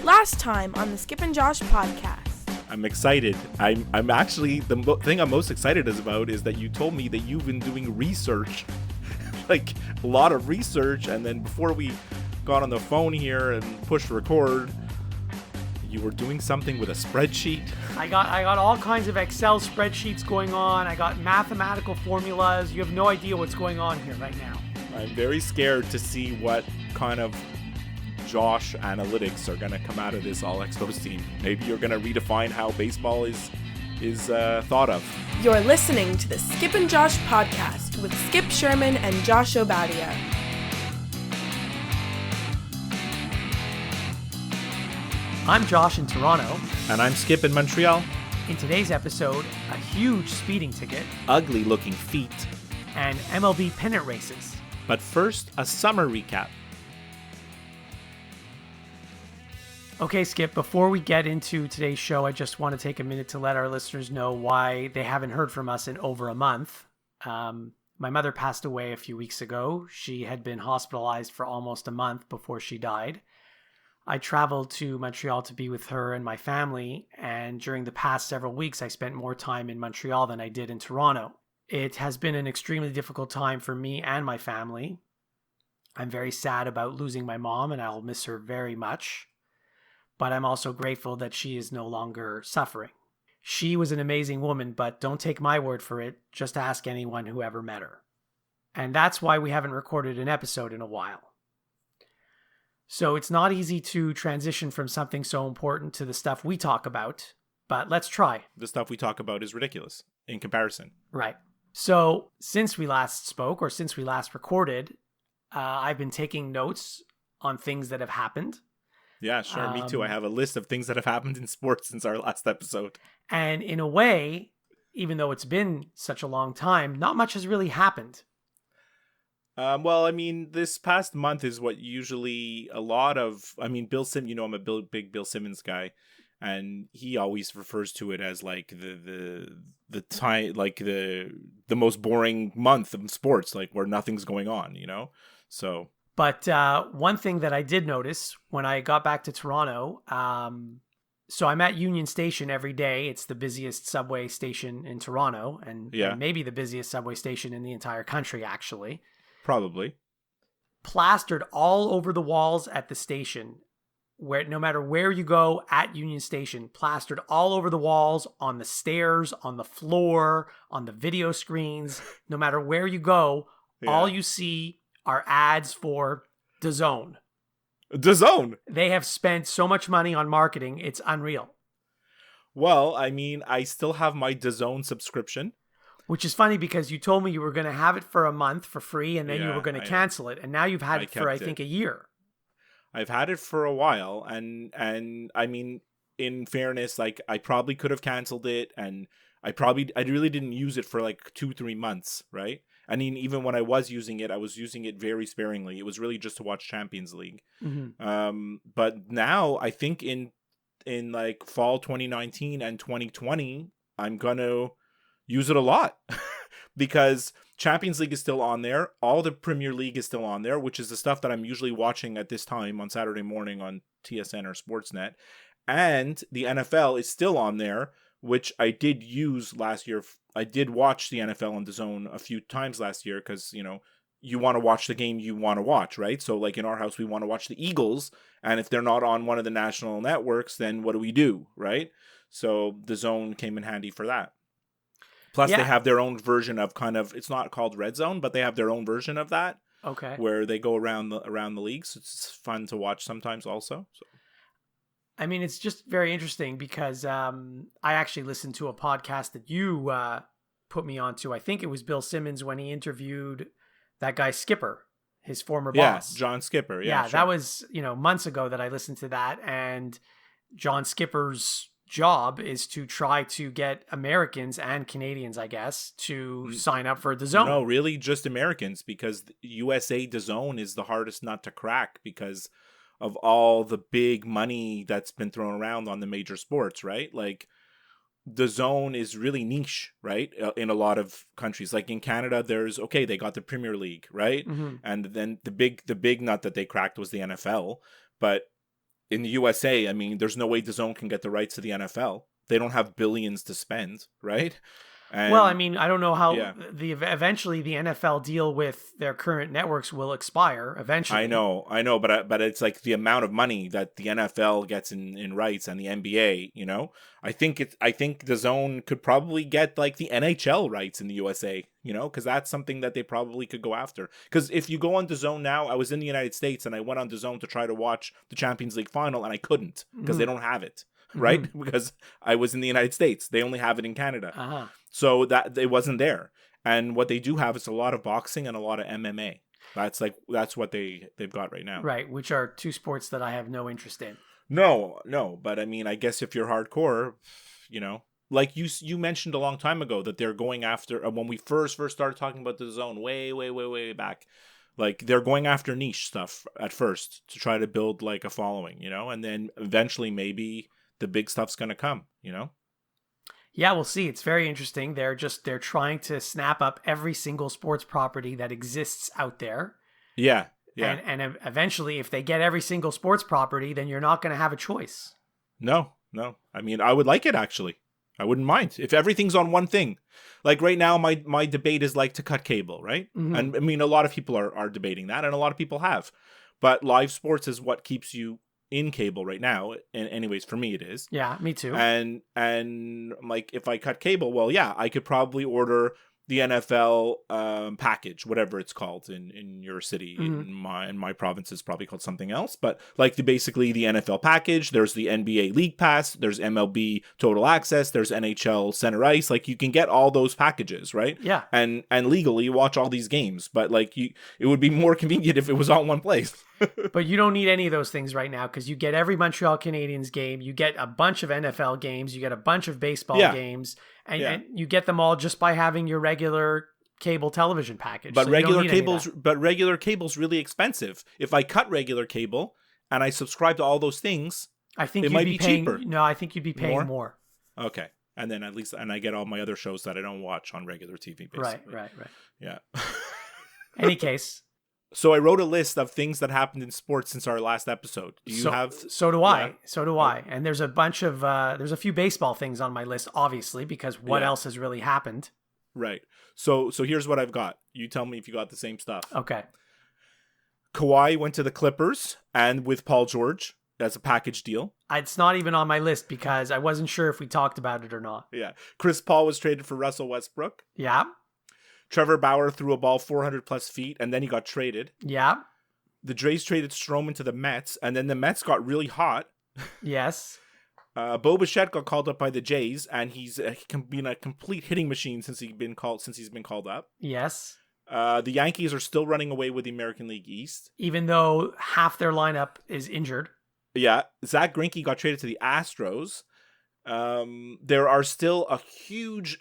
Last time on the Skip and Josh podcast. I'm excited. I'm actually, thing I'm most excited about is that you told me that you've been doing research, like a lot of research, and then before we got on the phone here and pushed record, you were doing something with a spreadsheet. I got all kinds of Excel spreadsheets going on. I got mathematical formulas. You have no idea what's going on here right now. I'm very scared to see what kind of Josh analytics are going to come out of this All Expos team. Maybe you're going to redefine how baseball is thought of. You're listening to the Skip and Josh podcast with Skip Sherman and Josh Obadia. I'm Josh in Toronto. And I'm Skip in Montreal. In today's episode, a huge speeding ticket, Ugly looking feet, and MLB pennant races. But first, a summer recap. Okay, Skip, before we get into today's show, I just want to take a minute to let our listeners know why they haven't heard from us in over a month. My mother passed away a few weeks ago. She had been hospitalized for almost a month before she died. I traveled to Montreal to be with her and my family, and during the past several weeks, I spent more time in Montreal than I did in Toronto. It has been an extremely difficult time for me and my family. I'm very sad about losing my mom, and I'll miss her very much. But I'm also grateful that she is no longer suffering. She was an amazing woman, but don't take my word for it. Just ask anyone who ever met her. And that's why we haven't recorded an episode in a while. So it's not easy to transition from something so important to the stuff we talk about, but let's try. The stuff we talk about is ridiculous in comparison. Right. So since we last spoke, or since we last recorded, I've been taking notes on things that have happened. Yeah, sure. Me too. I have a list of things that have happened in sports since our last episode. And in a way, even though it's been such a long time, not much has really happened. Well, I mean, this past month is what usually Bill Simmons, I'm a big Bill Simmons guy, and he always refers to it as like the time, like the most boring month of sports, like where nothing's going on, so. But one thing that I did notice when I got back to Toronto, so I'm at Union Station every day. It's the busiest subway station in Toronto, and maybe the busiest subway station in the entire country, actually. Probably. Plastered all over the walls at the station, where no matter where you go at Union Station, plastered all over the walls, on the stairs, on the floor, on the video screens. No matter where you go, all you see are ads for DAZN. DAZN? They have spent so much money on marketing, it's unreal. Well, I mean, I still have my DAZN subscription. Which is funny because you told me you were going to have it for a month for free and then you were going to cancel it. And now you've had it for, I think, a year. I've had it for a while. And I mean, in fairness, like I probably could have canceled it. And I really didn't use it for like 2-3 months, right? I mean, even when I was using it, I was using it very sparingly. It was really just to watch Champions League. Mm-hmm. But now I think in like fall 2019 and 2020, I'm going to use it a lot because Champions League is still on there. All the Premier League is still on there, which is the stuff that I'm usually watching at this time on Saturday morning on TSN or Sportsnet. And the NFL is still on there, which I did use last year. I did watch the NFL on DAZN a few times last year because, you want to watch the game you want to watch, right? So like in our house, we want to watch the Eagles. And if they're not on one of the national networks, then what do, right? So DAZN came in handy for that. Plus, they have their own version of it's not called Red Zone, but they have their own version of that. Okay. Where they go around the leagues. It's fun to watch sometimes also. So. I mean, it's just very interesting because I actually listened to a podcast that you put me onto. I think it was Bill Simmons when he interviewed that guy Skipper, his former boss. Yeah, John Skipper. Yeah, sure. That was, months ago that I listened to that. And John Skipper's job is to try to get Americans and Canadians, I guess, to sign up for DAZN. No, really just Americans, because USA DAZN is the hardest nut to crack because of all the big money that's been thrown around on the major sports, right? Like DAZN is really niche, right? In a lot of countries, like in Canada, they got the Premier League, right? Mm-hmm. And then the big nut that they cracked was the NFL, but in the USA, I mean, there's no way DAZN can get the rights to the NFL. They don't have billions to spend, right? And, well, I mean, I don't know how yeah. eventually the NFL deal with their current networks will expire eventually. I know, but it's like the amount of money that the NFL gets in rights and the NBA, you know? I think DAZN could probably get like the NHL rights in the USA, you know, because that's something that they probably could go after. Because if you go on DAZN now, I was in the United States and I went on DAZN to try to watch the Champions League final and I couldn't because they don't have it. Right? Because I was in the United States. They only have it in Canada. Uh-huh. So that it wasn't there. And what they do have is a lot of boxing and a lot of MMA. That's what they've got right now. Right, which are two sports that I have no interest in. No, but I mean, I guess if you're hardcore, you know, like you mentioned a long time ago that they're going after when we first started talking about the DAZN way back. Like they're going after niche stuff at first to try to build like a following, you know, and then eventually maybe the big stuff's going to come, you know? Yeah, we'll see. It's very interesting. They're trying to snap up every single sports property that exists out there. Yeah. And eventually, if they get every single sports property, then you're not going to have a choice. No. I mean, I would like it, actually. I wouldn't mind if everything's on one thing. Like right now, my debate is like to cut cable, right? Mm-hmm. And I mean, a lot of people are debating that, and a lot of people have. But live sports is what keeps you in cable right now, and anyways, for me it is. Yeah, me too. And like if I cut cable, well, yeah, I could probably order the NFL package, whatever it's called in your city. Mm-hmm. In my province is probably called something else, but like basically the NFL package. There's the NBA League Pass. There's MLB Total Access. There's NHL Center Ice. Like you can get all those packages, right? Yeah. And legally watch all these games, but like it would be more convenient if it was all in one place. But you don't need any of those things right now because you get every Montreal Canadiens game, you get a bunch of NFL games, you get a bunch of baseball games, and you get them all just by having your regular cable television package. But so regular cable's really expensive. If I cut regular cable and I subscribe to all those things, I think it might be cheaper. No, I think you'd be paying more. Okay. And then at least I get all my other shows that I don't watch on regular TV, basically. Right. Yeah. Any case. So I wrote a list of things that happened in sports since our last episode. Do you have? So do I. So do I. And there's a bunch of there's a few baseball things on my list, obviously, because what else has really happened? Right. So here's what I've got. You tell me if you got the same stuff. Okay. Kawhi went to the Clippers and with Paul George. That's a package deal. It's not even on my list because I wasn't sure if we talked about it or not. Yeah. Chris Paul was traded for Russell Westbrook. Yeah. Trevor Bauer threw a ball 400 plus feet, and then he got traded. Yeah. The Jays traded Stroman to the Mets, and then the Mets got really hot. Yes. Bo Bichette got called up by the Jays, and he's been a complete hitting machine since he's been called up. Yes. The Yankees are still running away with the American League East, even though half their lineup is injured. Yeah. Zach Greinke got traded to the Astros. There's still a huge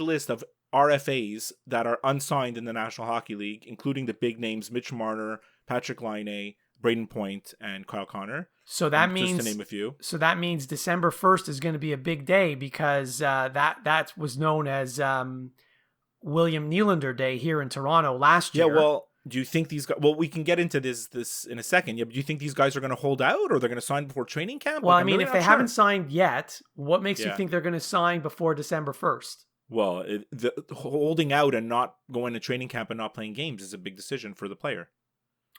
list of RFAs that are unsigned in the National Hockey League, including the big names Mitch Marner, Patrick Laine, Braden Point, and Kyle Connor. So that means, just to name a few. So that means December 1st is going to be a big day because that was known as William Nylander Day here in Toronto last year. Yeah, well, do you think these guys... Well, we can get into this in a second. Yeah, but do you think these guys are going to hold out or they're going to sign before training camp? Well, I mean, if they haven't signed yet, what makes you think they're going to sign before December 1st? Well, the holding out and not going to training camp and not playing games is a big decision for the player.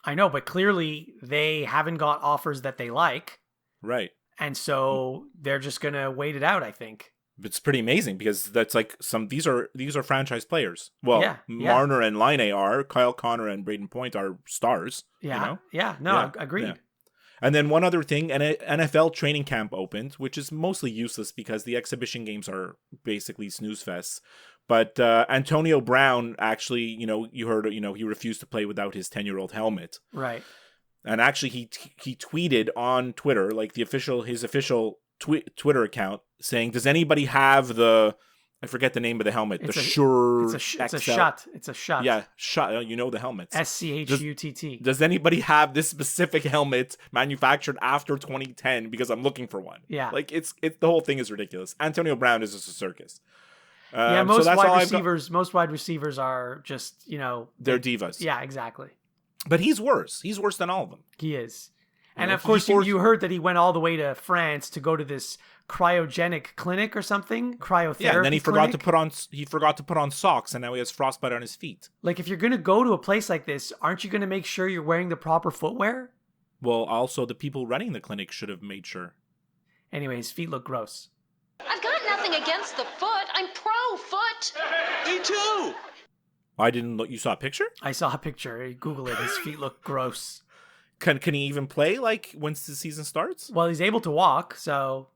I know, but clearly they haven't got offers that they like. Right. And so they're just going to wait it out, I think. It's pretty amazing because that's like these are franchise players. Well, Marner and Laine are. Kyle Connor and Braden Point are stars. Yeah. You know? Agreed. Yeah. And then one other thing, an NFL training camp opened, which is mostly useless because the exhibition games are basically snooze fests. But Antonio Brown actually, you heard, he refused to play without his 10-year-old helmet. Right. And actually he tweeted on Twitter, like his official Twitter account, saying, "Does anybody have I forget the name of the helmet. It's a Schutt. It's a Schutt. Yeah, Schutt. You know the helmets. SCHUTT. Does anybody have this specific helmet manufactured after 2010? Because I'm looking for one. Yeah. Like it's the whole thing is ridiculous. Antonio Brown is just a circus. Most wide receivers are just, they're divas. Yeah, exactly. But he's worse. He's worse than all of them. He is. And of course, you heard that he went all the way to France to go to this cryogenic clinic or something, cryotherapy. Yeah, and then he forgot to put on socks, and now he has frostbite on his feet. Like, if you're going to go to a place like this, aren't you going to make sure you're wearing the proper footwear? Well, also the people running the clinic should have made sure. Anyway, his feet look gross. I've got nothing against the foot. I'm pro-foot. Me too. I didn't look. You saw a picture? I saw a picture. Google it. His feet look gross. Can he even play, like, once the season starts? Well, he's able to walk, so...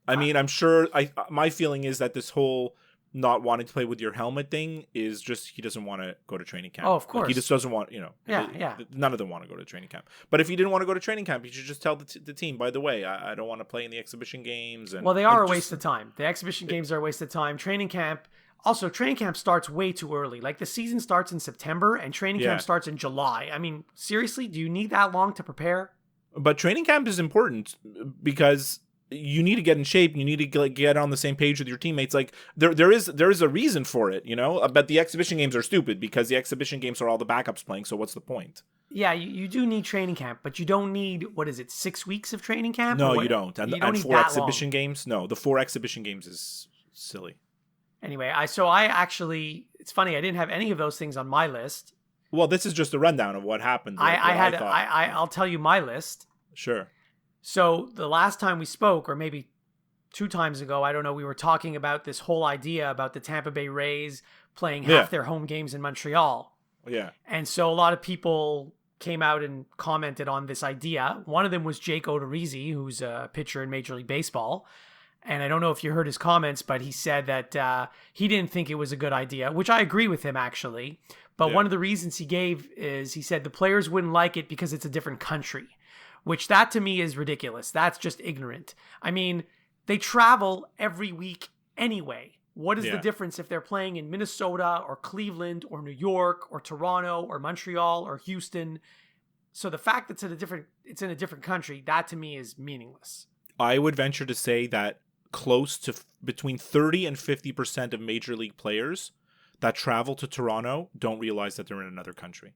I mean, I'm sure... my feeling is that this whole not wanting to play with your helmet thing is just he doesn't want to go to training camp. Oh, of course. Like, he just doesn't want, Yeah. None of them want to go to training camp. But if he didn't want to go to training camp, he should just tell the team, by the way, I don't want to play in the exhibition games. And well, they are a waste of time. The exhibition games are a waste of time. Training camp... Also, training camp starts way too early. Like, the season starts in September, and training camp starts in July. I mean, seriously, do you need that long to prepare? But training camp is important because you need to get in shape. You need to get on the same page with your teammates. Like, there is a reason for it, But the exhibition games are stupid because the exhibition games are all the backups playing. So what's the point? Yeah, you do need training camp, but you don't need, 6 weeks of training camp? No, you don't. And, you don't need 4 that exhibition long. games? No, the 4 exhibition games is silly. Anyway, I actually, it's funny, I didn't have any of those things on my list. Well, this is just a rundown of what happened. I'll tell you my list. Sure. So the last time we spoke, or maybe 2 times ago, I don't know, we were talking about this whole idea about the Tampa Bay Rays playing half their home games in Montreal. Yeah. And so a lot of people came out and commented on this idea. One of them was Jake Odorizzi, who's a pitcher in Major League Baseball. And I don't know if you heard his comments, but he said that he didn't think it was a good idea, which I agree with him, actually. But one of the reasons he gave is he said the players wouldn't like it because it's a different country, which that to me is ridiculous. That's just ignorant. I mean, they travel every week anyway. What is the difference if they're playing in Minnesota or Cleveland or New York or Toronto or Montreal or Houston? So the fact that it's in a different country, that to me is meaningless. I would venture to say that close to between 30 and 50% of major league players that travel to Toronto don't realize that they're in another country.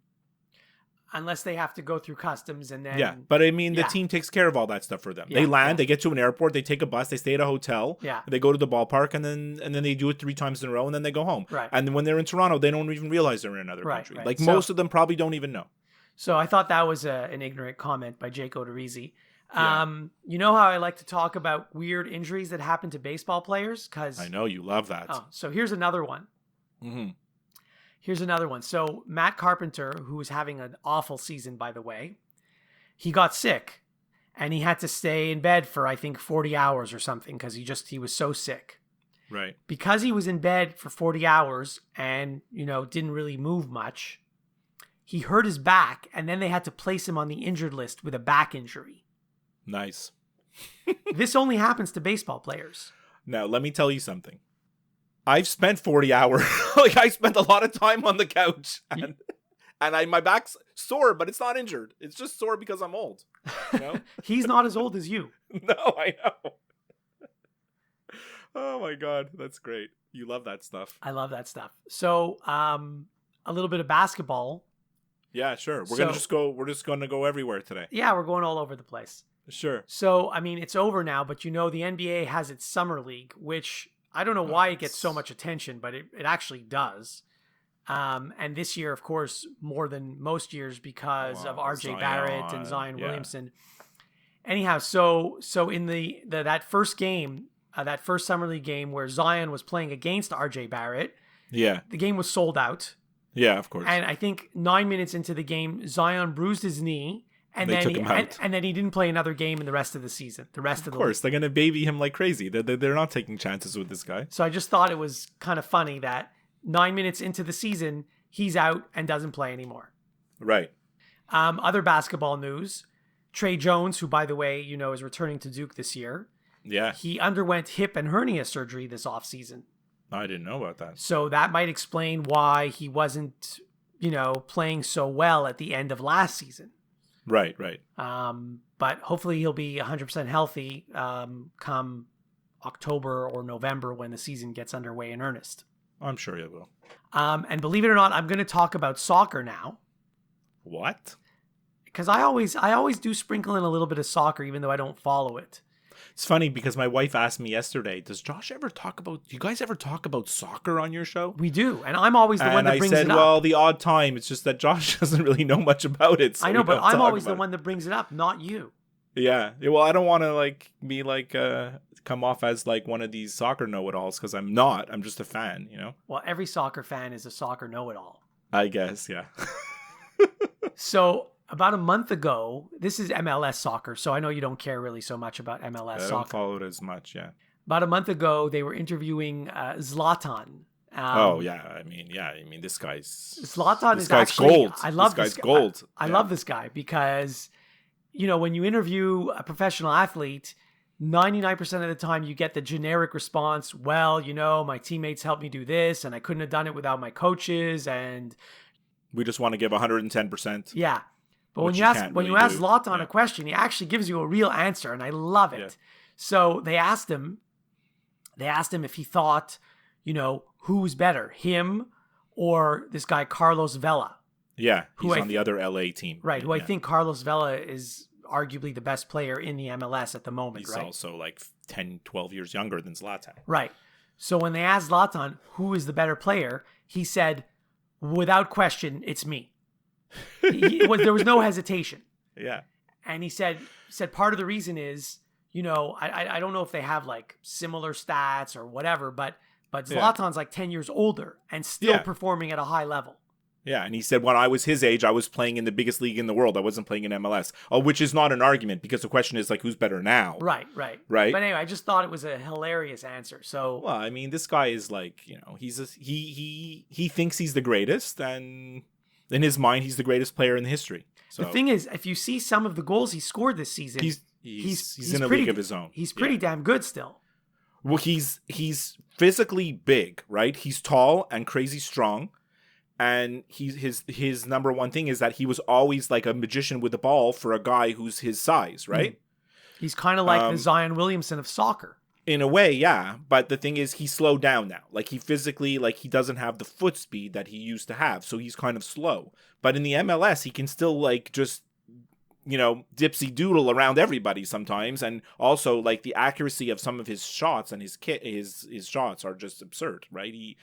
Unless they have to go through customs and then... Yeah, but I mean, the team takes care of all that stuff for them. They land, they get to an airport, they take a bus, they stay at a hotel, they go to the ballpark, and then they do it 3 times in a row, and then they go home. Right. And when they're in Toronto, they don't even realize they're in another country. Right. Like, most of them probably don't even know. So I thought that was an ignorant comment by Jake Odorizzi. You know how I like to talk about weird injuries that happen to baseball players? Because I know you love that. Oh, so here's another one. Mm-hmm. Here's another one. So Matt Carpenter, who was having an awful season, by the way, he got sick and he had to stay in bed for, I think, 40 hours or something because he was so sick. Right. Because he was in bed for 40 hours and, didn't really move much, he hurt his back and then they had to place him on the injured list with a back injury. Nice. This only happens to baseball players. Now, let me tell you something. I've spent 40 hours. I spent a lot of time on the couch. And my back's sore, but it's not injured. It's just sore because I'm old. He's not as old as you. No, I know. Oh, my God. That's great. You love that stuff. I love that stuff. So, a little bit of basketball. Yeah, sure. We're just going to go everywhere today. Yeah, we're going all over the place. Sure. So, I mean, it's over now, but the NBA has its summer league, which I don't know why it gets so much attention, but it actually does. And this year, of course, more than most years because of RJ Barrett and Zion Williamson. Anyhow, so in that first game, that first summer league game where Zion was playing against RJ Barrett, the game was sold out. Yeah, of course. And I think 9 minutes into the game, Zion bruised his knee. And then he didn't play another game in the rest of the season. Of course, they're going to baby him like crazy. They're not taking chances with this guy. So I just thought it was kind of funny that 9 minutes into the season, he's out and doesn't play anymore. Right. Other basketball news. Trey Jones, who, by the way, is returning to Duke this year. Yeah. He underwent hip and hernia surgery this offseason. I didn't know about that. So that might explain why he wasn't, playing so well at the end of last season. Right. But hopefully he'll be 100% healthy come October or November when the season gets underway in earnest. I'm sure he will. And believe it or not, I'm going to talk about soccer now. What? because I always do sprinkle in a little bit of soccer, even though I don't follow it. It's funny because my wife asked me yesterday, do you guys ever talk about soccer on your show? We do. And I'm always the one that brings it up. And I said, well, the odd time. It's just that Josh doesn't really know much about it. So I know, but I'm always the one that brings it up, not you. Yeah. Well, I don't want to come off as like one of these soccer know-it-alls, because I'm not. I'm just a fan, you know? Well, every soccer fan is a soccer know-it-all. I guess, yeah. So about a month ago, this is MLS soccer, so I know you don't care really so much about MLS soccer. I don't follow it as much, yeah. About a month ago, they were interviewing Zlatan. I mean, this guy's... Zlatan this is guy's actually... gold. I love this guy's gold. I love this guy because, you know, when you interview a professional athlete, 99% of the time you get the generic response, well, you know, my teammates helped me do this, and I couldn't have done it without my coaches, and... We just want to give 110%. Yeah. But when you ask Zlatan a question, he actually gives you a real answer, and I love it. Yeah. So they asked him if he thought, you know, who's better, him or this guy Carlos Vela. Yeah, he's on the other LA team. Right, who I think Carlos Vela is arguably the best player in the MLS at the moment, he's also like 10, 12 years younger than Zlatan. Right. So when they asked Zlatan who is the better player, he said, without question, it's me. There was no hesitation. Yeah. And he said part of the reason is, you know, I don't know if they have like similar stats or whatever, but Zlatan's like 10 years older and still performing at a high level. Yeah, and he said when I was his age, I was playing in the biggest league in the world. I wasn't playing in MLS. Which is not an argument, because the question is like, who's better now? Right. But anyway, I just thought it was a hilarious answer. So, well, I mean, this guy is like, you know, he thinks he's the greatest, and in his mind, he's the greatest player in history. So the thing is, if you see some of the goals he scored this season, he's in a league of his own. He's pretty damn good still. Well, he's physically big, right? He's tall and crazy strong. And his number one thing is that he was always like a magician with the ball for a guy who's his size, right? He's kind of like the Zion Williamson of soccer. In a way, yeah. But the thing is, he's slowed down now. Like, he physically, like, he doesn't have the foot speed that he used to have. So he's kind of slow. But in the MLS, he can still, like, just, you know, dipsy doodle around everybody sometimes. And also, like, the accuracy of some of his shots and his shots are just absurd, right? He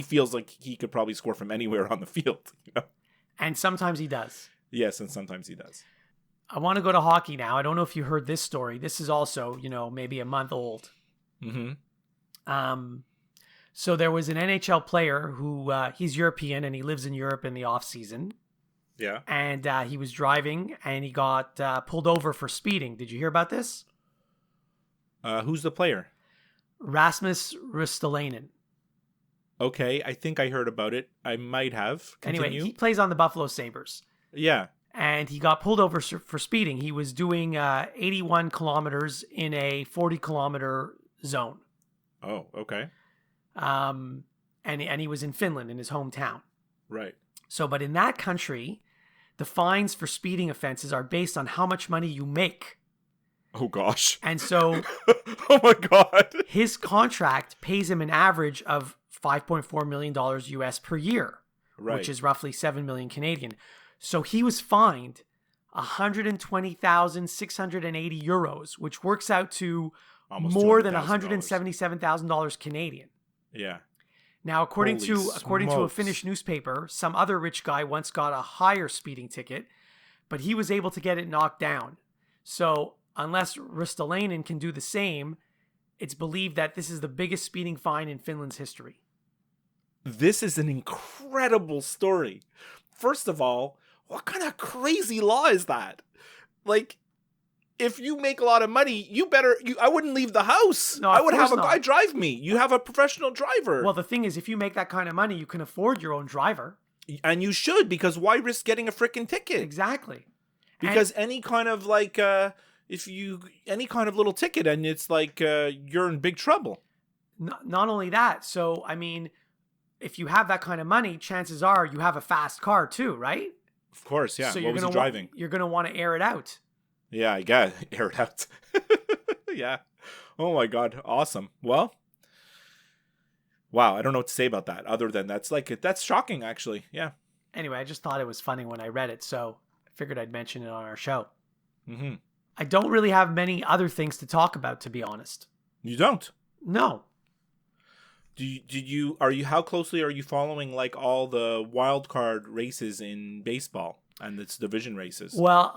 feels like he could probably score from anywhere on the field, you know? And sometimes he does. Yes, and sometimes he does. I want to go to hockey now. I don't know if you heard this story. This is also, you know, maybe a month old. Mm-hmm. So there was an NHL player who, he's European and he lives in Europe in the off season. Yeah. And he was driving and he got pulled over for speeding. Did you hear about this? Who's the player? Rasmus Ristolainen. Okay, I think I heard about it. I might have. Continue. Anyway, he plays on the Buffalo Sabres. Yeah. And he got pulled over for speeding. He was doing 81 kilometers in a 40-kilometer zone. Oh, okay. And he was in Finland, in his hometown. Right. So, but in that country, the fines for speeding offenses are based on how much money you make. Oh, gosh. And so... oh, my God. His contract pays him an average of $5.4 million US per year, right, which is roughly 7 million Canadian. So he was fined 120,680 euros, which works out to almost more than $177,000 Canadian. Yeah. Now, according to a Finnish newspaper, some other rich guy once got a higher speeding ticket, but he was able to get it knocked down. So unless Ristolainen can do the same, it's believed that this is the biggest speeding fine in Finland's history. This is an incredible story. First of all, what kind of crazy law is that? Like, if you make a lot of money, I wouldn't leave the house. No, I would have a guy drive me. You have a professional driver. Well, the thing is, if you make that kind of money, you can afford your own driver. And you should, because why risk getting a freaking ticket? Exactly. Because any kind of like, any kind of little ticket, and it's like, you're in big trouble. Not only that, so, I mean, if you have that kind of money, chances are you have a fast car too, right? Of course, yeah. So what was he driving? You're going to want to air it out. Yeah, I got it. Air it out. Yeah. Oh my God. Awesome. Well, wow. I don't know what to say about that other than that's shocking, actually. Yeah. Anyway, I just thought it was funny when I read it. So figured I'd mention it on our show. Mm-hmm. I don't really have many other things to talk about, to be honest. You don't? No. How closely are you following like all the wild card races in baseball and its division races? Well,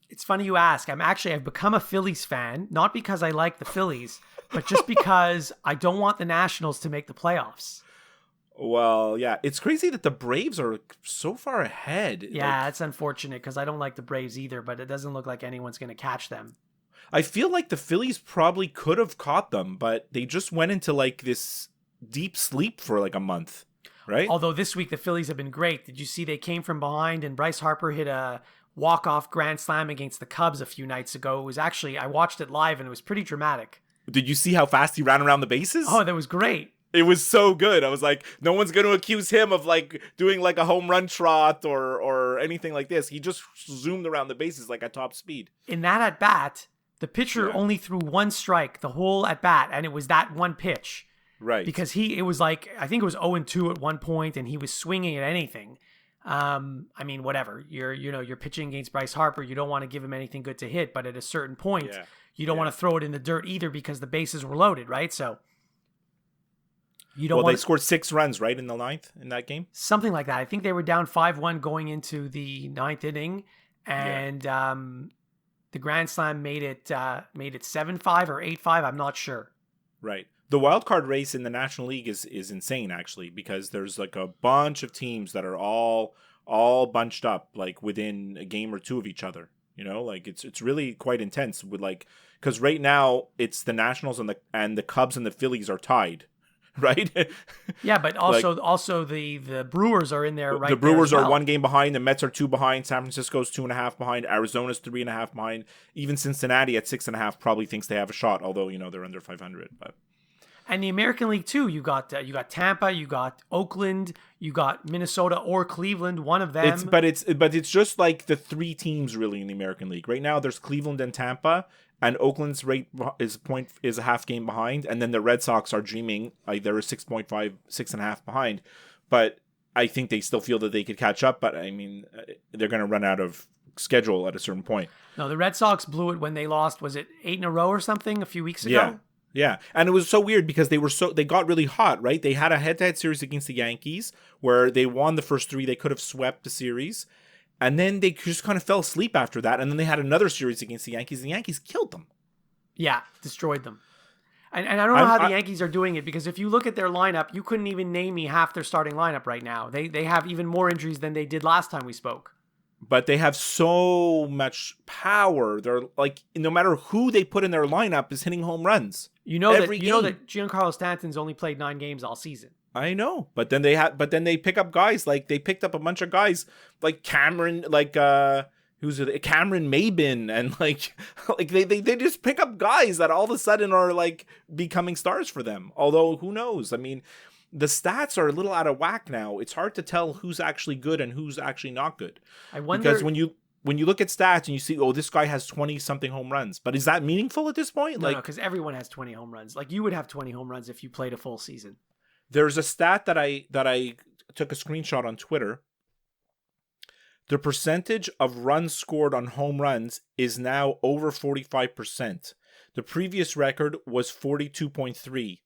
it's funny you ask. I've become a Phillies fan, not because I like the Phillies, but just because I don't want the Nationals to make the playoffs. Well, yeah, it's crazy that the Braves are so far ahead. Yeah, it's unfortunate because I don't like the Braves either, but it doesn't look like anyone's going to catch them. I feel like the Phillies probably could have caught them, but they just went into like this deep sleep for like a month, right? Although this week the Phillies have been great. Did you see they came from behind and Bryce Harper hit a walk-off grand slam against the Cubs a few nights ago? It was actually, I watched it live and it was pretty dramatic. Did you see how fast he ran around the bases? Oh, that was great. It was so good. I was like, no one's going to accuse him of like doing like a home run trot or anything like this. He just zoomed around the bases like at top speed. In that at bat, the pitcher only threw one strike the whole at bat, and it was that one pitch. Right. Because it was like, I think it was 0-2 at one point, and he was swinging at anything. I mean, whatever. You're pitching against Bryce Harper. You don't want to give him anything good to hit, but at a certain point, you don't want to throw it in the dirt either because the bases were loaded, right? So you don't they scored 6 runs, right, in the 9th in that game? Something like that. I think they were down 5-1 going into the 9th inning, and the grand slam made it 7-5 or 8-5. I'm not sure. Right. The wild card race in the National League is insane, actually, because there's like a bunch of teams that are all bunched up like within a game or two of each other. You know, like it's really quite intense with like, because right now it's the Nationals and the Cubs and the Phillies are tied. Right. Yeah, but also the Brewers are in there, right? The Brewers are 1 game behind. The Mets are 2 behind. San Francisco's 2.5 behind. Arizona's 3.5 behind. Even Cincinnati at 6.5 probably thinks they have a shot, although they're under 500. But and the American League too, you got Tampa, you got Oakland, you got Minnesota or Cleveland, one of them. But it's just like the 3 teams really in the American League right now. There's Cleveland and Tampa. And Oakland's rate is a half game behind, and then the Red Sox are dreaming like they're 6.5, 6.5 behind. But I think they still feel that they could catch up. But I mean, they're going to run out of schedule at a certain point. No, the Red Sox blew it when they lost. Was it 8 in a row or something a few weeks ago? Yeah, and it was so weird because they got really hot, right? They had a head-to-head series against the Yankees where they won the first 3. They could have swept the series. And then they just kind of fell asleep after that. And then they had another series against the Yankees. And the Yankees killed them. Yeah, destroyed them. And I don't know how the Yankees are doing it, because if you look at their lineup, you couldn't even name me half their starting lineup right now. They have even more injuries than they did last time we spoke. But they have so much power. They're like, no matter who they put in their lineup is hitting home runs. You know that Giancarlo Stanton's only played 9 games all season. I know, but then they pick up guys like they picked up a bunch of guys like Cameron, like who's it? Cameron Maybin, and like they just pick up guys that all of a sudden are like becoming stars for them. Although who knows? I mean, the stats are a little out of whack now. It's hard to tell who's actually good and who's actually not good. I wonder, because when you look at stats and you see, oh, this guy has 20 something home runs, but is that meaningful at this point? No, because everyone has 20 home runs. Like you would have 20 home runs if you played a full season. There's a stat that I took a screenshot on Twitter. The percentage of runs scored on home runs is now over 45%. The previous record was 42.3.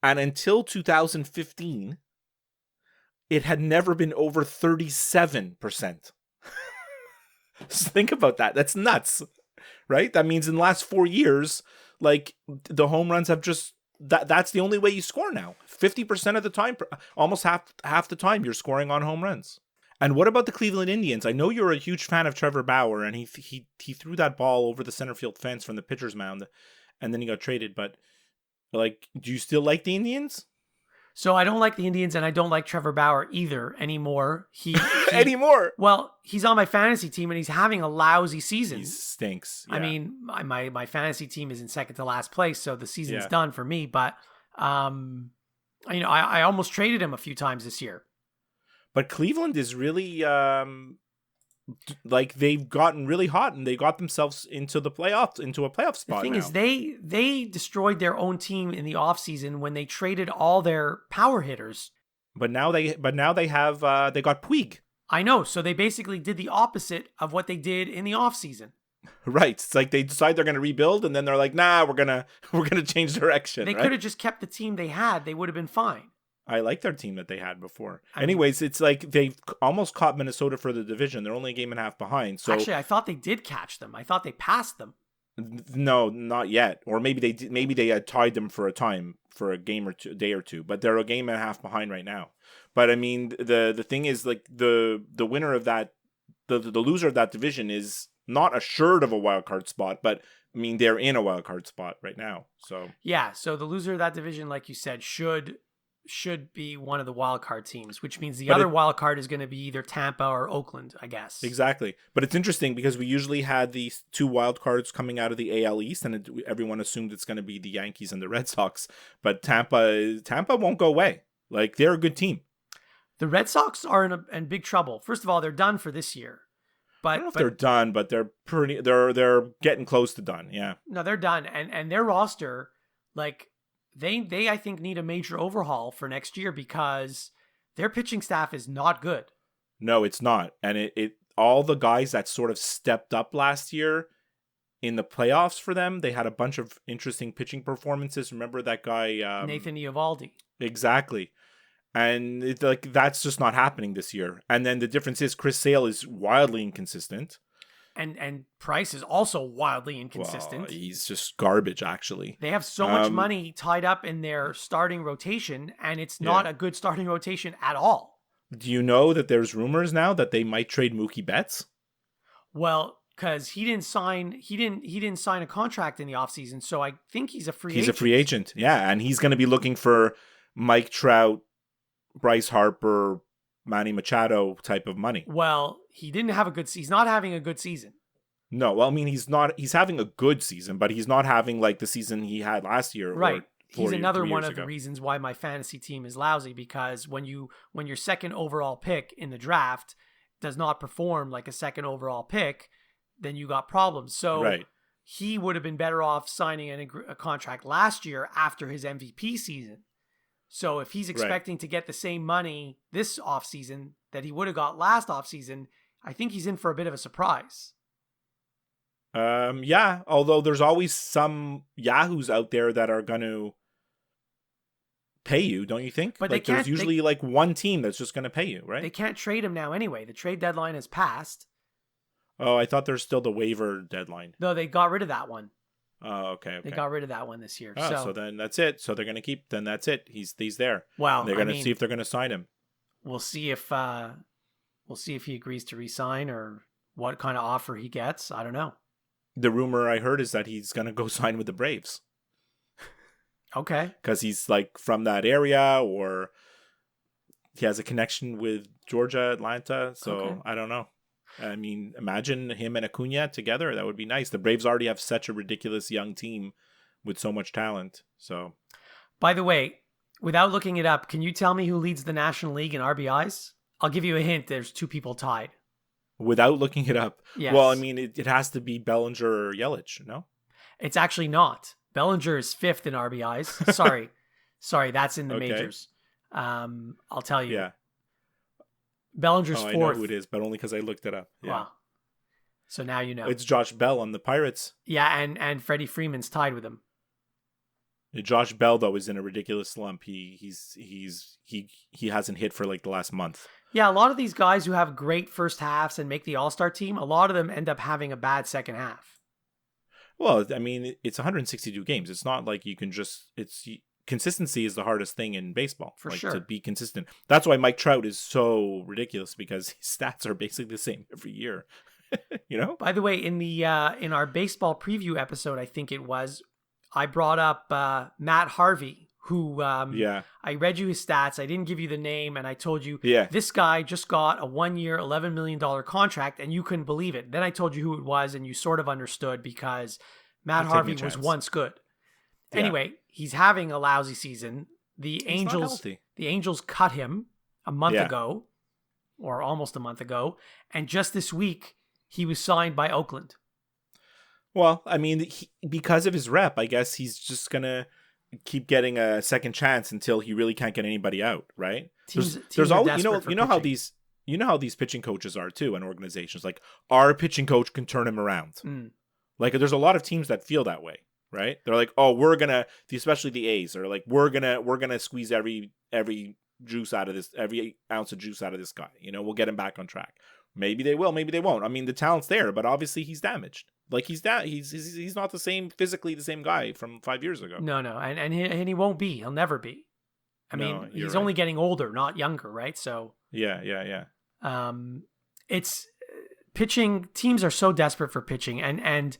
And until 2015, it had never been over 37%. Just think about that. That's nuts, right? That means in the last 4 years, like the home runs have just... That's the only way you score now. 50% of the time, almost half the time, you're scoring on home runs. And what about the Cleveland Indians? I know you're a huge fan of Trevor Bauer, and he threw that ball over the center field fence from the pitcher's mound, and then he got traded. But like, do you still like the Indians? So I don't like the Indians, and I don't like Trevor Bauer either anymore. Anymore? Well, he's on my fantasy team, and he's having a lousy season. He stinks. Yeah. I mean, my fantasy team is in second to last place, so the season's done for me. But I almost traded him a few times this year. But Cleveland is really like they've gotten really hot and they got themselves into the playoffs, into a playoff spot. The thing is, they destroyed their own team in the offseason when they traded all their power hitters. But now they have they got Puig. I know. So they basically did the opposite of what they did in the offseason. Right. It's like they decide they're going to rebuild, and then they're like, nah, we're gonna change direction. They could have just kept the team they had. They would have been fine. I like their team that they had before. Anyways, it's like they've almost caught Minnesota for the division. They're only a game and a half behind. So actually, I thought they did catch them. I thought they passed them. No, not yet. Or maybe they did, maybe they had tied them for a time, for a game or two, day or two. But they're a game and a half behind right now. But I mean, the thing is, like, the winner of that, the loser of that division is not assured of a wild card spot, but I mean, they're in a wild card spot right now. So yeah, so the loser of that division, like you said, should be one of the wild card teams, which means the other wild card is going to be either Tampa or Oakland, I guess. Exactly. But it's interesting because we usually had these two wild cards coming out of the AL East, and everyone assumed it's going to be the Yankees and the Red Sox. But Tampa won't go away. Like, they're a good team. The Red Sox are in big trouble. First of all, they're done for this year. But, I don't know if they're done, but they're getting close to done. Yeah. No, they're done, and their roster, like, They I think need a major overhaul for next year because their pitching staff is not good. No, it's not. And it all the guys that sort of stepped up last year in the playoffs for them, they had a bunch of interesting pitching performances. Remember that guy Nathan Eovaldi. Exactly. And that's just not happening this year. And then the difference is Chris Sale is wildly inconsistent. And Price is also wildly inconsistent. Well, he's just garbage, actually. They have so much money tied up in their starting rotation, and it's not a good starting rotation at all. Do you know that there's rumors now that they might trade Mookie Betts? Well, because he didn't sign a contract in the offseason, so I think he's a free agent. He's a free agent, yeah, and he's going to be looking for Mike Trout, Bryce Harper, Manny Machado type of money. Well, he's not having a good season. No, well, I mean, he's having a good season, but he's not having like the season he had last year. Right. He's another one of ago. the reasons why my fantasy team is lousy, because when your second overall pick in the draft does not perform like a second overall pick, then you got problems. So he would have been better off signing a contract last year after his MVP season. So if he's expecting to get the same money this offseason that he would have got last offseason, I think he's in for a bit of a surprise. Yeah, although there's always some yahoos out there that are going to pay you, don't you think? But like, there's usually like one team that's just going to pay you, right? They can't trade him now anyway. The trade deadline has passed. Oh, I thought there's still the waiver deadline. No, they got rid of that one. Oh, okay. They got rid of that one this year. Oh, so then that's it. So they're going to keep. Then that's it. He's there. Well, they're going to see if they're going to sign him. We'll see if he agrees to re-sign or what kind of offer he gets. I don't know. The rumor I heard is that he's going to go sign with the Braves. Okay. Because he's like from that area, or he has a connection with Georgia, Atlanta. So I don't know. I mean, imagine him and Acuna together. That would be nice. The Braves already have such a ridiculous young team with so much talent. So, by the way, without looking it up, can you tell me who leads the National League in RBIs? I'll give you a hint. There's two people tied. Without looking it up? Yes. Well, I mean, it has to be Bellinger or Yelich, no? It's actually not. Bellinger is 5th in RBIs. Sorry, that's in the majors. I'll tell you. Yeah. Bellinger's 4th. I know who it is, but only because I looked it up. Yeah. Wow. So now you know. It's Josh Bell on the Pirates. Yeah, and Freddie Freeman's tied with him. Josh Bell, though, is in a ridiculous slump. He hasn't hit for like the last month. Yeah, a lot of these guys who have great first halves and make the All-Star team, a lot of them end up having a bad second half. Well, I mean, it's 162 games. It's not like you can just... Consistency is the hardest thing in baseball. For sure. To be consistent. That's why Mike Trout is so ridiculous, because his stats are basically the same every year. You know? By the way, in our baseball preview episode, I think it was, I brought up Matt Harvey, who I read you his stats. I didn't give you the name, and I told you this guy just got a 1-year, $11 million contract, and you couldn't believe it. Then I told you who it was, and you sort of understood, because Matt Harvey was once good. Yeah. Anyway, he's having a lousy season. The Angels cut him a month ago, or almost a month ago, and just this week he was signed by Oakland. Well, I mean, because of his rep, I guess he's just gonna keep getting a second chance until he really can't get anybody out, right? Teams there's are always, desperate for you know how pitching. you know how these pitching coaches are too, and organizations. Like, our pitching coach can turn him around. Like, there's a lot of teams that feel that way, right? They're like, oh, we're gonna, especially the A's, are like, we're gonna squeeze every juice out of this, every ounce of juice out of this guy. You know, we'll get him back on track. Maybe they will, maybe they won't. I mean, the talent's there, but obviously he's damaged. Like, he's not the same, physically the same guy from 5 years ago. No, and he won't be. He'll never be. I mean, he's only getting older, not younger, right? So yeah. It's pitching. Teams are so desperate for pitching, and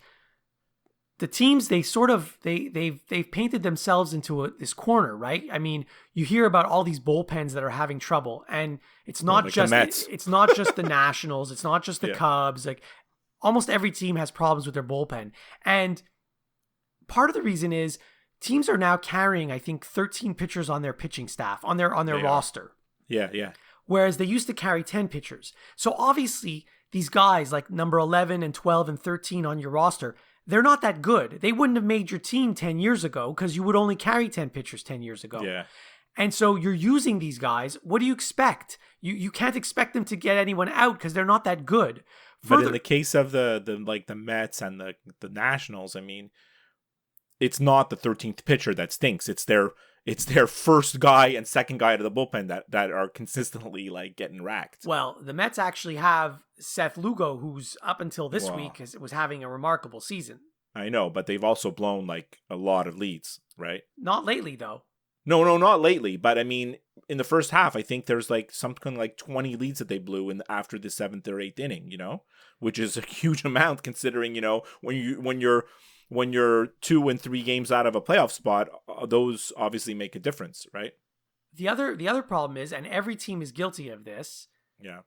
the teams, they've painted themselves into this corner, right? I mean, you hear about all these bullpens that are having trouble, and it's not like just the Mets. It's not just the Nationals, it's not just the Cubs. Like, almost every team has problems with their bullpen, and part of the reason is teams are now carrying, I think, 13 pitchers on their pitching staff on their roster. Yeah. Whereas they used to carry 10 pitchers. So obviously, these guys like number 11 and 12 and 13 on your roster, they're not that good. They wouldn't have made your team 10 years ago because you would only carry 10 pitchers 10 years ago. Yeah. And so you're using these guys. What do you expect? You can't expect them to get anyone out because they're not that good. But in the case of the Mets and the Nationals, I mean, it's not the 13th pitcher that stinks. It's their first guy and second guy out of the bullpen that are consistently like getting racked. Well, the Mets actually have Seth Lugo, who's up until this week was having a remarkable season. I know, but they've also blown like a lot of leads, right? Not lately, though. No, not lately. But I mean, in the first half, I think there's like something like 20 leads that they blew after the 7th or 8th inning, you know, which is a huge amount considering, you know, when you're 2 and 3 games out of a playoff spot, those obviously make a difference, right? The other problem is, and every team is guilty of this. Yeah.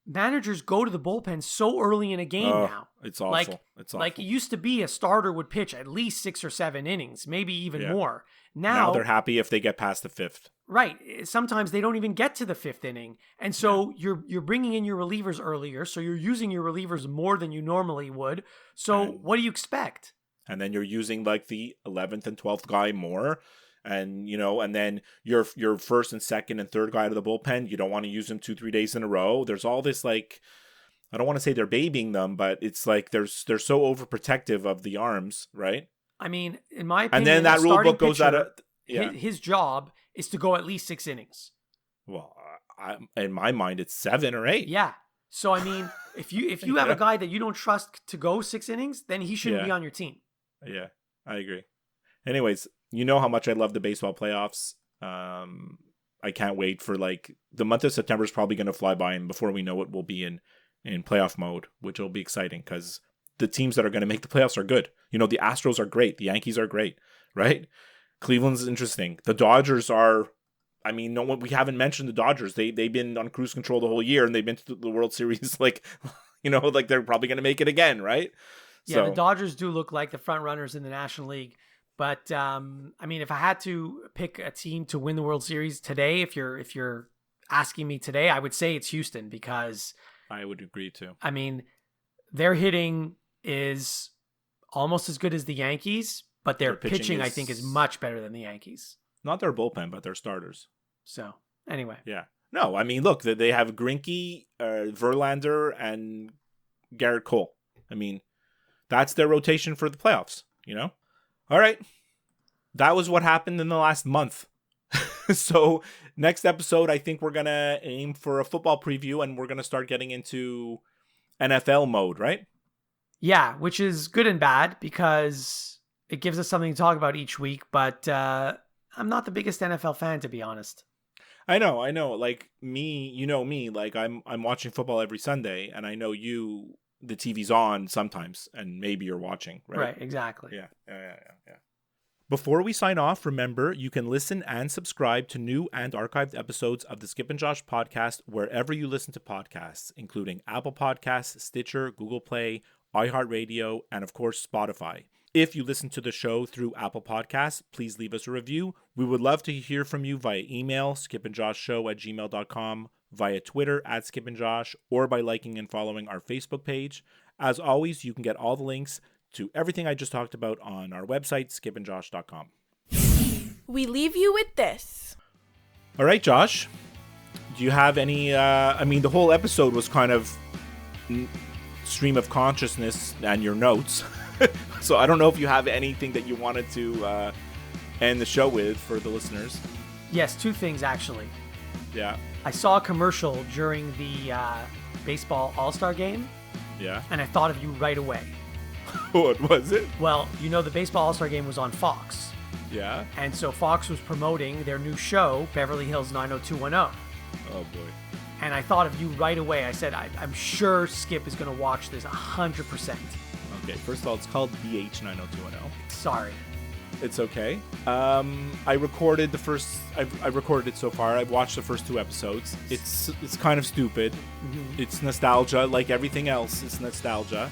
Managers go to the bullpen so early in a game now. It's awful. Like it used to be a starter would pitch at least 6 or 7 innings, maybe even more. Now they're happy if they get past the 5th. Right. Sometimes they don't even get to the 5th inning. And so you're bringing in your relievers earlier. So you're using your relievers more than you normally would. So what do you expect? And then you're using like the 11th and 12th guy more. And, you know, and then your first and second and third guy to the bullpen, you don't want to use them 2-3 days in a row. There's all this, like, I don't want to say they're babying them, but it's like they're so overprotective of the arms, right? I mean, in my opinion, and then that rule book goes out of his job is to go at least 6 innings. Well, in my mind, it's 7 or 8. Yeah. So I mean, if you have a guy that you don't trust to go 6 innings, then he shouldn't be on your team. Yeah, I agree. Anyways, you know how much I love the baseball playoffs. I can't wait for, like, the month of September is probably going to fly by, and before we know it, we'll be in playoff mode, which will be exciting because the teams that are going to make the playoffs are good. You know, the Astros are great. The Yankees are great, right? Cleveland's interesting. The Dodgers are, I mean, no one, we haven't mentioned the Dodgers. They've been on cruise control the whole year, and they've been to the World Series, like, you know, like they're probably going to make it again, right? Yeah, the Dodgers do look like the front runners in the National League. But I mean, if I had to pick a team to win the World Series today, if you're asking me today, I would say it's Houston because I would agree too. I mean, their hitting is almost as good as the Yankees, but their pitching I think is much better than the Yankees. Not their bullpen, but their starters. So anyway, yeah, no, I mean, look, they have Greinke, Verlander, and Garrett Cole. I mean, that's their rotation for the playoffs. You know. All right. That was what happened in the last month. So next episode, I think we're going to aim for a football preview and we're going to start getting into NFL mode, right? Yeah, which is good and bad because it gives us something to talk about each week. But I'm not the biggest NFL fan, to be honest. I know. Like me, you know me, like I'm watching football every Sunday and I know you... The TV's on sometimes, and maybe you're watching, right? Right, exactly. Yeah. Before we sign off, remember, you can listen and subscribe to new and archived episodes of the Skip and Josh podcast wherever you listen to podcasts, including Apple Podcasts, Stitcher, Google Play, iHeartRadio, and of course, Spotify. If you listen to the show through Apple Podcasts, please leave us a review. We would love to hear from you via email, skipandjoshshow@gmail.com, via Twitter @skipandjosh, or by liking and following our Facebook page. As always, you can get all the links to everything I just talked about on our website, skipandjosh.com. We leave you with this. All right, Josh. do you have any? I mean, the whole episode was kind of stream of consciousness and your notes. So I don't know if you have anything that you wanted to end the show with for the listeners. Yes, two things actually. Yeah. I saw a commercial during the baseball All-Star game, Yeah. and I thought of you right away. What was it? Well, you know the baseball All-Star game was on Fox, Yeah. and so Fox was promoting their new show, Beverly Hills 90210. Oh boy. And I thought of you right away. I said, I'm sure Skip is going to watch this 100%. Okay. First of all, it's called BH 90210. Sorry. It's okay. I recorded the first. I recorded it so far. I've watched the first 2 episodes. It's kind of stupid. Mm-hmm. It's nostalgia, like everything else. It's nostalgia.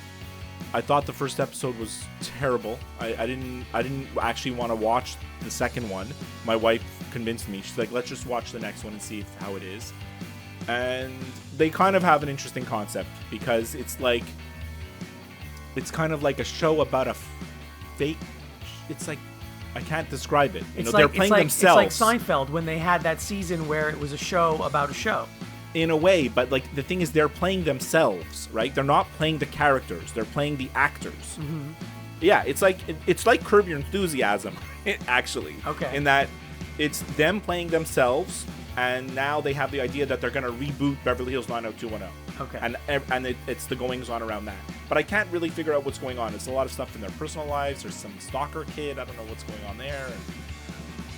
I thought the first episode was terrible. I didn't actually want to watch the second one. My wife convinced me. She's like, let's just watch the next one and see how it is. And they kind of have an interesting concept because it's kind of like a show about a fake. It's like, I can't describe it. They're playing themselves. It's like Seinfeld when they had that season where it was a show about a show. In a way, but like the thing is, they're playing themselves, right? They're not playing the characters; they're playing the actors. Mm-hmm. Yeah, it's like Curb Your Enthusiasm, actually. Okay. In that, it's them playing themselves, and now they have the idea that they're going to reboot Beverly Hills 90210. Okay. And it's the goings on around that. But I can't really figure out what's going on. It's a lot of stuff in their personal lives. There's some stalker kid. I don't know what's going on there.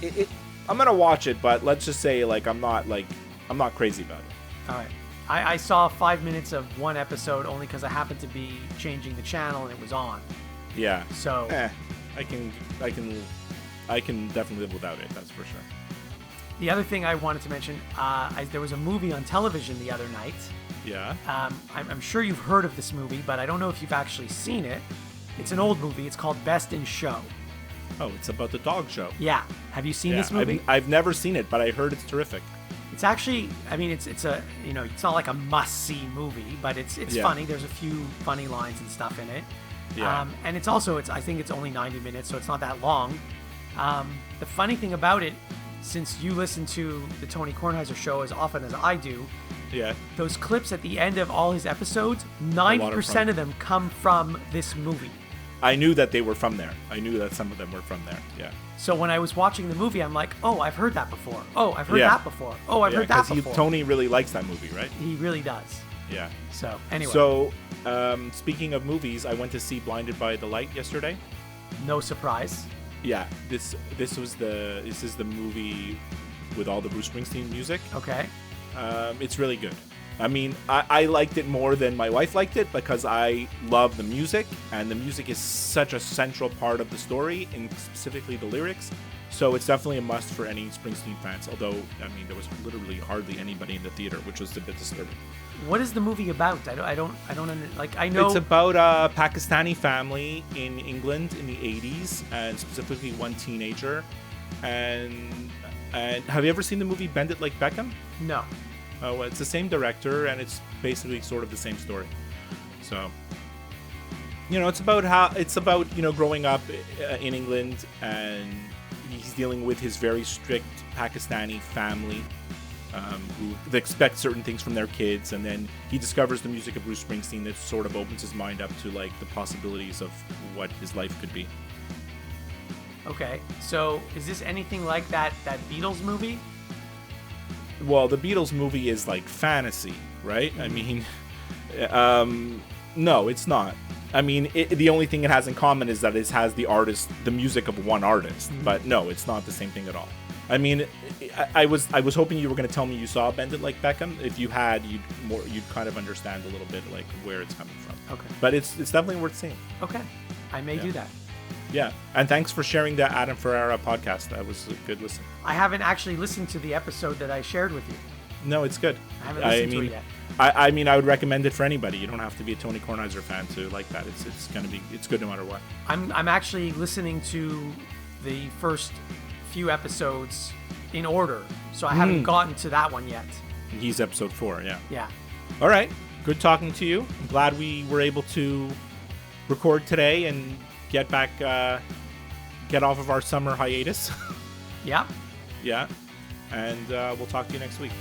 And I'm gonna watch it, but let's just say I'm not crazy about it. All right. I saw 5 minutes of one episode only because I happened to be changing the channel and it was on. Yeah. So I can definitely live without it. That's for sure. the other thing I wanted to mention, there was a movie on television the other night. Yeah. I'm sure you've heard of this movie, but I don't know if you've actually seen it. It's an old movie. It's called Best in Show. Oh, it's about the dog show. Yeah. Have you seen this movie? I've never seen it, but I heard it's terrific. It's actually, I mean, it's a, it's not like a must-see movie, but it's funny. There's a few funny lines and stuff in it. Yeah. And it's also, I think it's only 90 minutes, so it's not that long. The funny thing about it, since you listen to the Tony Kornheiser show as often as I do, yeah, those clips at the end of all his episodes, 90% of them come from this movie. I knew that they were from there. I knew that some of them were from there. Yeah. So when I was watching the movie, I'm like, oh, I've heard that before. Oh, I've heard that before. Oh, I've heard that before. Tony really likes that movie, right? He really does. Yeah. So anyway. So speaking of movies, I went to see Blinded by the Light yesterday. No surprise. Yeah. This is the movie with all the Bruce Springsteen music. Okay. It's really good. I mean, I liked it more than my wife liked it because I love the music, and the music is such a central part of the story, and specifically the lyrics. So it's definitely a must for any Springsteen fans. Although, I mean, there was literally hardly anybody in the theater, which was a bit disturbing. What is the movie about? I know. It's about a Pakistani family in England in the 80s, and specifically one teenager. And have you ever seen the movie Bend It Like Beckham? No. Oh, it's the same director, and it's basically sort of the same story. So, it's about growing up in England, and he's dealing with his very strict Pakistani family who expect certain things from their kids, and then he discovers the music of Bruce Springsteen that sort of opens his mind up to the possibilities of what his life could be. Okay, so is this anything like that Beatles movie? Well, the Beatles movie is like fantasy, right? I mean, no, it's not. I mean, the only thing it has in common is that it has the music of one artist. Mm-hmm. But no, it's not the same thing at all. I mean, I was hoping you were going to tell me you saw Bend It Like Beckham. If you had, you'd kind of understand a little bit where it's coming from. Okay. But it's definitely worth seeing. Okay, I may do that. Yeah, and thanks for sharing the Adam Ferrara podcast. That was a good listen. I haven't actually listened to the episode that I shared with you. No, it's good. I haven't listened to it yet. I mean, I would recommend it for anybody. You don't have to be a Tony Kornheiser fan to like that. It's good no matter what. I'm actually listening to the first few episodes in order, so I haven't gotten to that one yet. He's episode 4, yeah. Yeah. All right. Good talking to you. I'm glad we were able to record today and get off of our summer hiatus. Yeah. Yeah. And we'll talk to you next week.